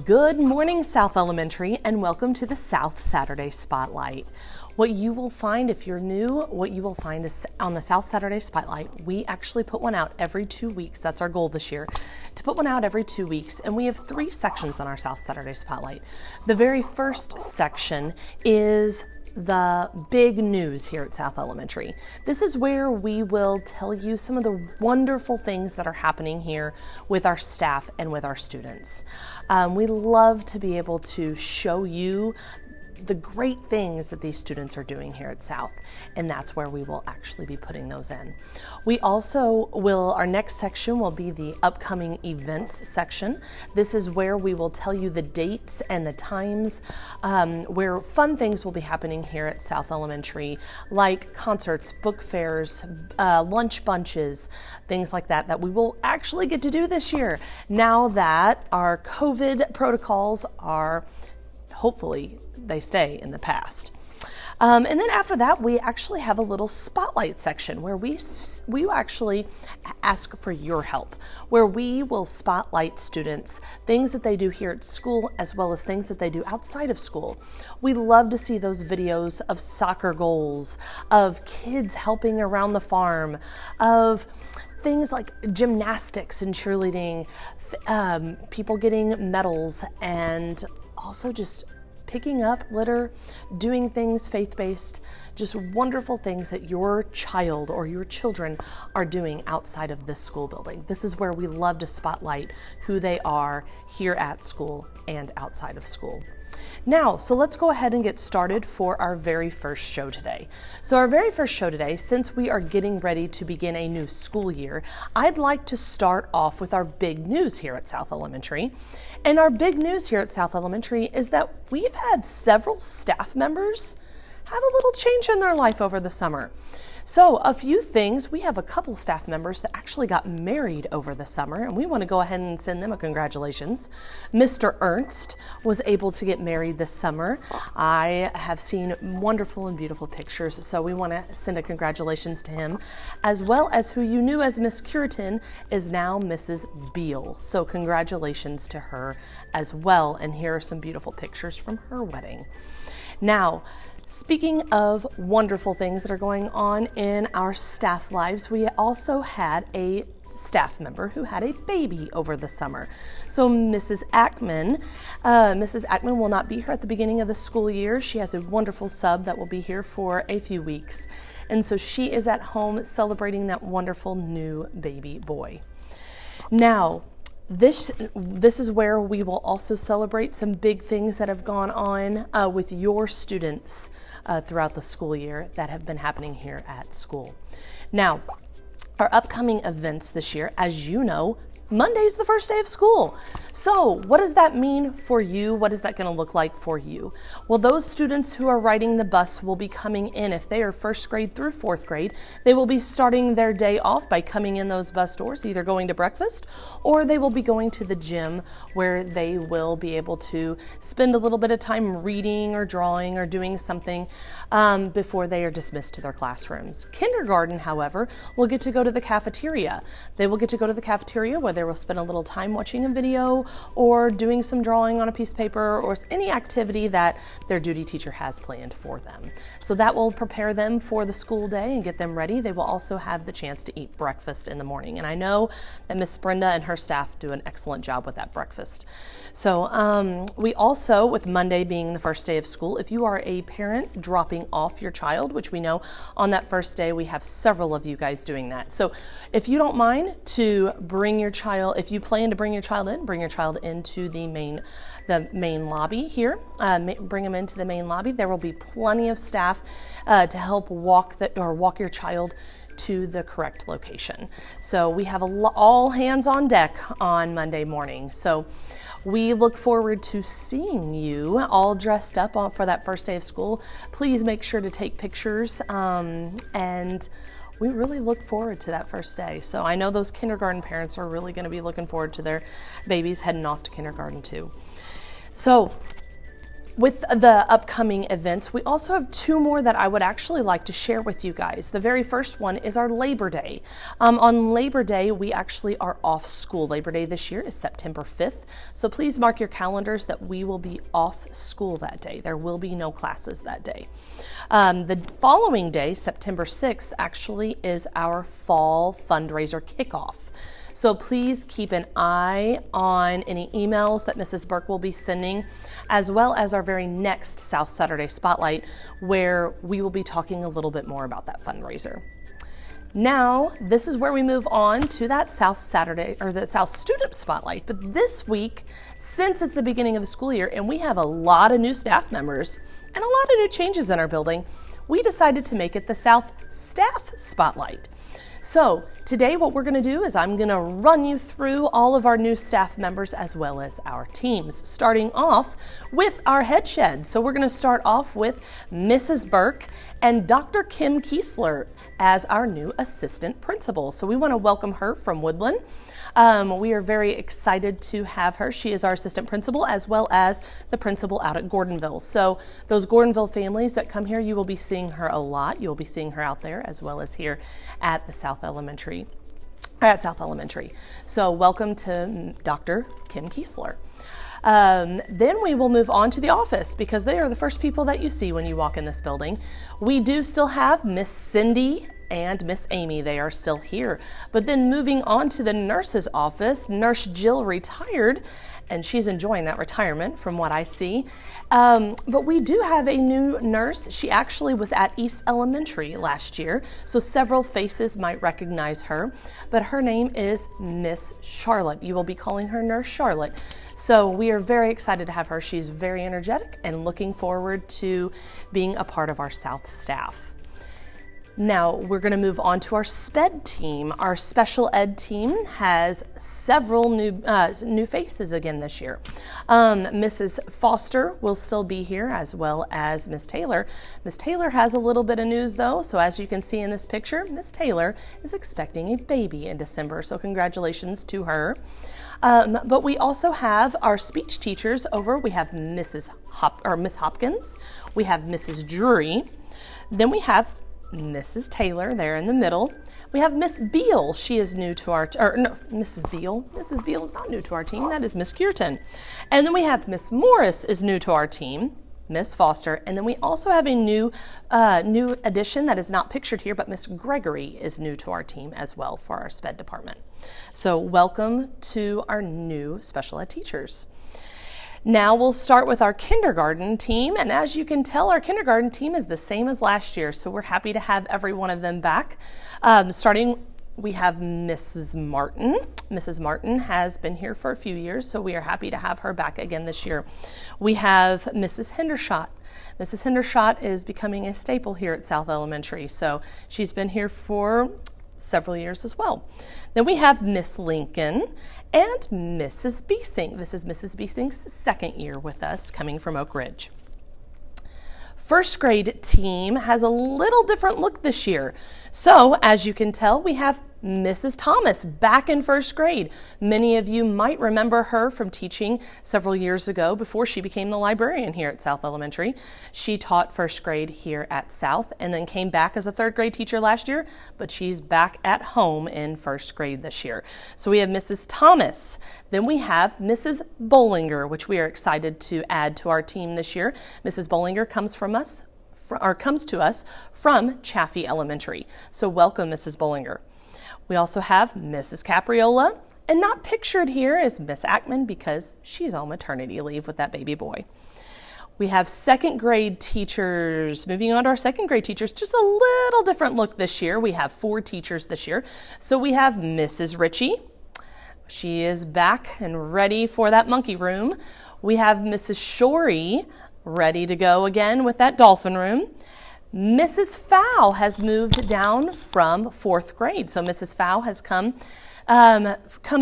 Good morning, South Elementary, and welcome to the South Saturday Spotlight. What you will find, if you're new, what you will find is on the South Saturday Spotlight, we actually put one out every 2 weeks. That's our goal this year, to put one out every 2 weeks. And we have 3 sections on our South Saturday Spotlight. The very first section is the big news here at South Elementary. This is where we will tell you some of the wonderful things that are happening here with our staff and with our students. We love to be able to show you the great things that these students are doing here at South, and that's where we will actually be putting those in. We also will, our next section will be the upcoming events section. This is where we will tell you the dates and the times where fun things will be happening here at South Elementary, like concerts, book fairs, lunch bunches, things like that, that we will actually get to do this year now that our COVID protocols are, hopefully, they stay in the past. And then after that, we actually have a little spotlight section where we actually ask for your help, where we will spotlight students, things that they do here at school, as well as things that they do outside of school. We love to see those videos of soccer goals, of kids helping around the farm, of things like gymnastics and cheerleading, people getting medals, and also just picking up litter, doing things faith-based, just wonderful things that your child or your children are doing outside of this school building. This is where we love to spotlight who they are here at school and outside of school. Now, so let's go ahead and get started for our very first show today. So our very first show today, since we are getting ready to begin a new school year, I'd like to start off with our big news here at South Elementary. And our big news here at South Elementary is that we've had several staff members have a little change in their life over the summer. So a few things, we have a couple staff members that actually got married over the summer, and we want to go ahead and send them a congratulations. Mr. Ernst was able to get married this summer. I have seen wonderful and beautiful pictures, so we want to send a congratulations to him, as well as who you knew as Miss Curitin is now Mrs. Beal. So congratulations to her as well, and here are some beautiful pictures from her wedding. Now, speaking of wonderful things that are going on in our staff lives, we also had a staff member who had a baby over the summer. So Mrs. Ackman will not be here at the beginning of the school year. She has a wonderful sub that will be here for a few weeks. And so she is at home celebrating that wonderful new baby boy. Now, this is where we will also celebrate some big things that have gone on with your students throughout the school year that have been happening here at school. Now, our upcoming events this year, as you know, Monday's the first day of school. So what does that mean for you? What is that going to look like for you? Well, those students who are riding the bus will be coming in. If they are first grade through 4th grade, they will be starting their day off by coming in those bus doors, either going to breakfast or they will be going to the gym where they will be able to spend a little bit of time reading or drawing or doing something before they are dismissed to their classrooms. Kindergarten, however, will get to go to the cafeteria. They will get to go to the cafeteria where they will spend a little time watching a video or doing some drawing on a piece of paper or any activity that their duty teacher has planned for them. So that will prepare them for the school day and get them ready. They will also have the chance to eat breakfast in the morning. And I know that Miss Brenda and her staff do an excellent job with that breakfast. So we also, with Monday being the first day of school, if you are a parent dropping off your child, which we know on that first day we have several of you guys doing that. So if you don't mind to bring your child, if you plan to bring your child into the main lobby here. Bring them into the main lobby. There will be plenty of staff to help walk your child to the correct location. So we have all hands on deck on Monday morning. So we look forward to seeing you all dressed up for that first day of school. Please make sure to take pictures and we really look forward to that first day. So I know those kindergarten parents are really going to be looking forward to their babies heading off to kindergarten too. So with the upcoming events, we also have two more that I would actually like to share with you guys. The very first one is our Labor Day. On Labor Day, we actually are off school. Labor Day this year is September 5th, so please mark your calendars that we will be off school that day. There will be no classes that day. The following day, September 6th, actually is our fall fundraiser kickoff. So please keep an eye on any emails that Mrs. Burke will be sending, as well as our very next South Saturday Spotlight, where we will be talking a little bit more about that fundraiser. Now, this is where we move on to that South Saturday or the South Student Spotlight. But this week, since it's the beginning of the school year and we have a lot of new staff members and a lot of new changes in our building, we decided to make it the South Staff Spotlight. So today what we're going to do is I'm going to run you through all of our new staff members as well as our teams, starting off with our head shed. So we're going to start off with Mrs. Burke and Dr. Kim Kiesler as our new assistant principal. So we want to welcome her from Woodland. We are very excited to have her. She is our assistant principal as well as the principal out at Gordonville. So those Gordonville families that come here, you will be seeing her a lot. You'll be seeing her out there as well as here at the South Elementary. So welcome to Dr. Kim Kiesler. Then we will move on to the office because they are the first people that you see when you walk in this building. We do still have Miss Cindy and Miss Amy. They are still here. But then moving on to the nurse's office, Nurse Jill retired, and she's enjoying that retirement from what I see. But we do have a new nurse. She actually was at East Elementary last year, so several faces might recognize her, but her name is Miss Charlotte. You will be calling her Nurse Charlotte. So we are very excited to have her. She's very energetic and looking forward to being a part of our South staff. Now we're going to move on to our SPED team. Our special ed team has several new faces again this year. Mrs. Foster will still be here as well as Miss Taylor. Miss Taylor has a little bit of news though. So as you can see in this picture, Miss Taylor is expecting a baby in December. So congratulations to her. But we also have our speech teachers over. We have Miss Hopkins. We have Mrs. Drury. Then we have Mrs. Taylor there in the middle. We have Miss Beal. She is new to our, Mrs. Beal. Mrs. Beal is not new to our team. That is Miss Cureton. And then we have Miss Morris is new to our team, Miss Foster. And then we also have a new addition that is not pictured here, but Miss Gregory is new to our team as well for our SPED department. So welcome to our new special ed teachers. Now we'll start with our kindergarten team, and as you can tell, our kindergarten team is the same as last year, so we're happy to have every one of them back. We have Mrs. Martin. Mrs. Martin has been here for a few years, so we are happy to have her back again this year. We have Mrs. Hendershot. Mrs. Hendershot is becoming a staple here at South Elementary, so she's been here for several years as well. Then we have Miss Lincoln and Mrs. Beesing. This is Mrs. Beesing's second year with us, coming from Oak Ridge. First grade team has a little different look this year. So as you can tell, we have Mrs. Thomas back in first grade. Many of you might remember her from teaching several years ago before she became the librarian here at South Elementary. She taught first grade here at South and then came back as a third grade teacher last year, but she's back at home in first grade this year. So we have Mrs. Thomas. Then we have Mrs. Bollinger, which we are excited to add to our team this year. Mrs. Bollinger comes to us from Chaffee Elementary. So welcome, Mrs. Bollinger. We also have Mrs. Capriola, and not pictured here is Miss Ackman because she's on maternity leave with that baby boy. We have second grade teachers. Moving on to our second grade teachers, just a little different look this year. We have 4 teachers this year. So we have Mrs. Ritchie. She is back and ready for that monkey room. We have Mrs. Shorey ready to go again with that dolphin room. Mrs. Fow has moved down from 4th grade. So Mrs. Fow has come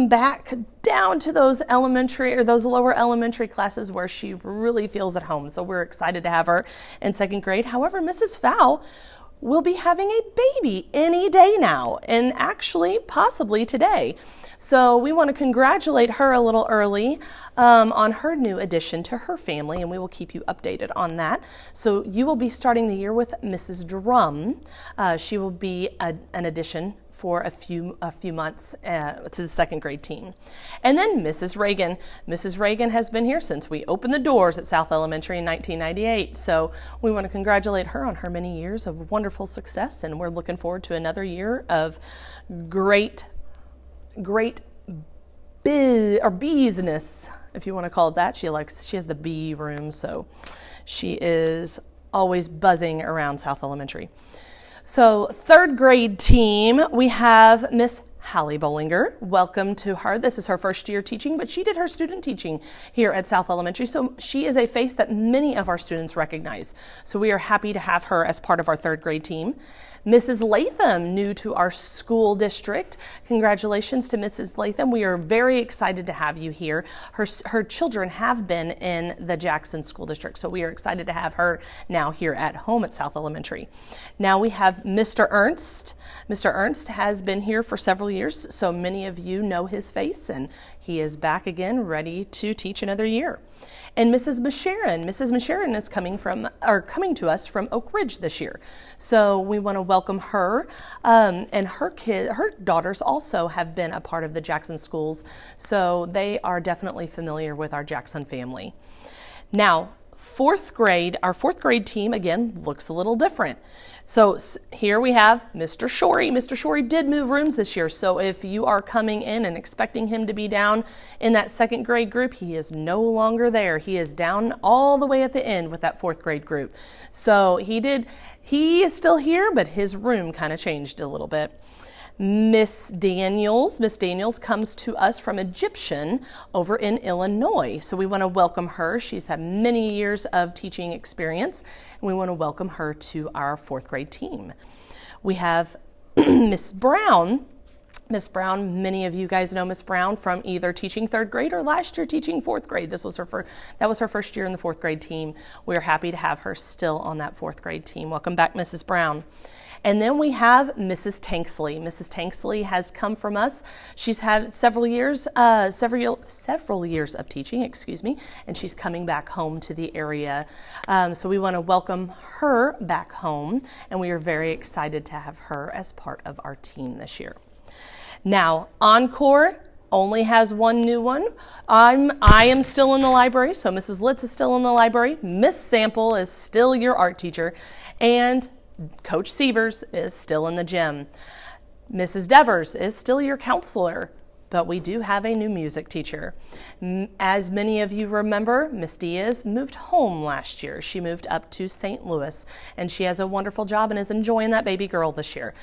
back down to those elementary or those lower elementary classes where she really feels at home. So we're excited to have her in 2nd grade. However, Mrs. Fow will be having a baby any day now, and actually possibly today. So we want to congratulate her a little early on her new addition to her family, and we will keep you updated on that. So you will be starting the year with Mrs. Drum. She will be an addition for a few months to the second grade team. And then Mrs. Reagan. Mrs. Reagan has been here since we opened the doors at South Elementary in 1998. So we want to congratulate her on her many years of wonderful success, and we're looking forward to another year of great business, if you want to call it that. She has the bee room, so she is always buzzing around South Elementary. So third grade team, we have Miss Hallie Bollinger. Welcome to her. This is her first year teaching, but she did her student teaching here at South Elementary. So she is a face that many of our students recognize. So we are happy to have her as part of our third grade team. Mrs. Latham, new to our school district. Congratulations to Mrs. Latham. We are very excited to have you here. Her children have been in the Jackson School District, so we are excited to have her now here at home at South Elementary. Now we have Mr. Ernst. Mr. Ernst has been here for several years, so many of you know his face, and he is back again, ready to teach another year. And Mrs. Masharon. Mrs. Masharon is coming to us from Oak Ridge this year. So we want to welcome her. And her daughters also have been a part of the Jackson schools. So they are definitely familiar with our Jackson family. Now, our fourth grade team, again, looks a little different. So here we have Mr. Shorey. Mr. Shorey did move rooms this year, so if you are coming in and expecting him to be down in that second grade group, he is no longer there. He is down all the way at the end with that fourth grade group. So he is still here, but his room kind of changed a little bit. Miss Daniels comes to us from Egyptian over in Illinois. So we want to welcome her. She's had many years of teaching experience, and we want to welcome her to our fourth grade team. We have Miss Brown. Miss Brown, many of you guys know Miss Brown from either teaching third grade or last year teaching fourth grade. That was her first year in the fourth grade team. We're happy to have her still on that fourth grade team. Welcome back, Mrs. Brown. And then we have Mrs. Tanksley. Mrs. Tanksley has come from us. She's had several years of teaching, and she's coming back home to the area. So we want to welcome her back home, and we are very excited to have her as part of our team this year. Now, Encore only has one new one. I am still in the library, so Mrs. Litz is still in the library. Miss Sample is still your art teacher, and Coach Sievers is still in the gym. Mrs. Devers is still your counselor, but we do have a new music teacher. As many of you remember, Miss Diaz moved home last year. She moved up to St. Louis, and she has a wonderful job and is enjoying that baby girl this year.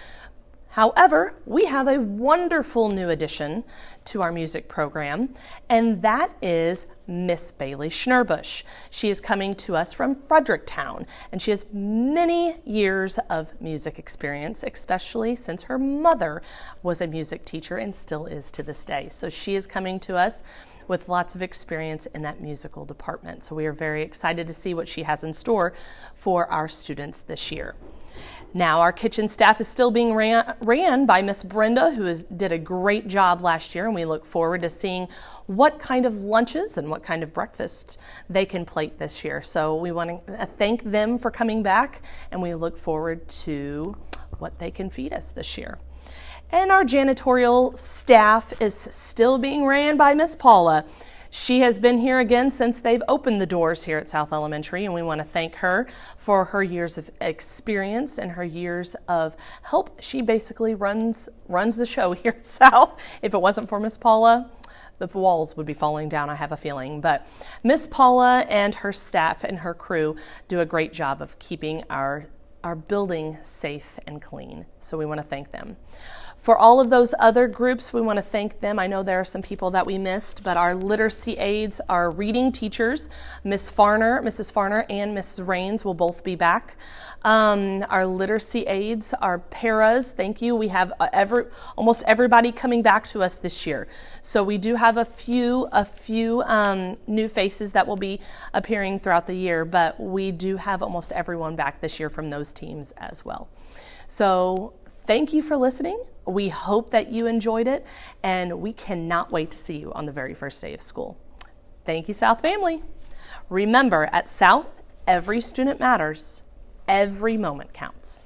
However, we have a wonderful new addition to our music program, and that is Miss Bailey Schnurbush. She is coming to us from Fredericktown, and she has many years of music experience, especially since her mother was a music teacher and still is to this day. So she is coming to us with lots of experience in that musical department. So we are very excited to see what she has in store for our students this year. Now, our kitchen staff is still being ran by Miss Brenda, who did a great job last year, and we look forward to seeing what kind of lunches and what kind of breakfasts they can plate this year. So we want to thank them for coming back, and we look forward to what they can feed us this year. And our janitorial staff is still being ran by Miss Paula. She has been here again since they've opened the doors here at South Elementary, and we want to thank her for her years of experience and her years of help. She basically runs the show here at South. If it wasn't for Miss Paula, the walls would be falling down, I have a feeling. But Miss Paula and her staff and her crew do a great job of keeping our building safe and clean, so we want to thank them. For all of those other groups, we want to thank them. I know there are some people that we missed, but our literacy aides, our reading teachers, Mrs. Farner and Mrs. Rains will both be back. Our literacy aides, our paras, thank you. We have almost everybody coming back to us this year. So we do have a few new faces that will be appearing throughout the year, but we do have almost everyone back this year from those those teams as well. So thank you for listening. We hope that you enjoyed it, and we cannot wait to see you on the very first day of school. Thank you, South family. Remember, at South, every student matters. Every moment counts.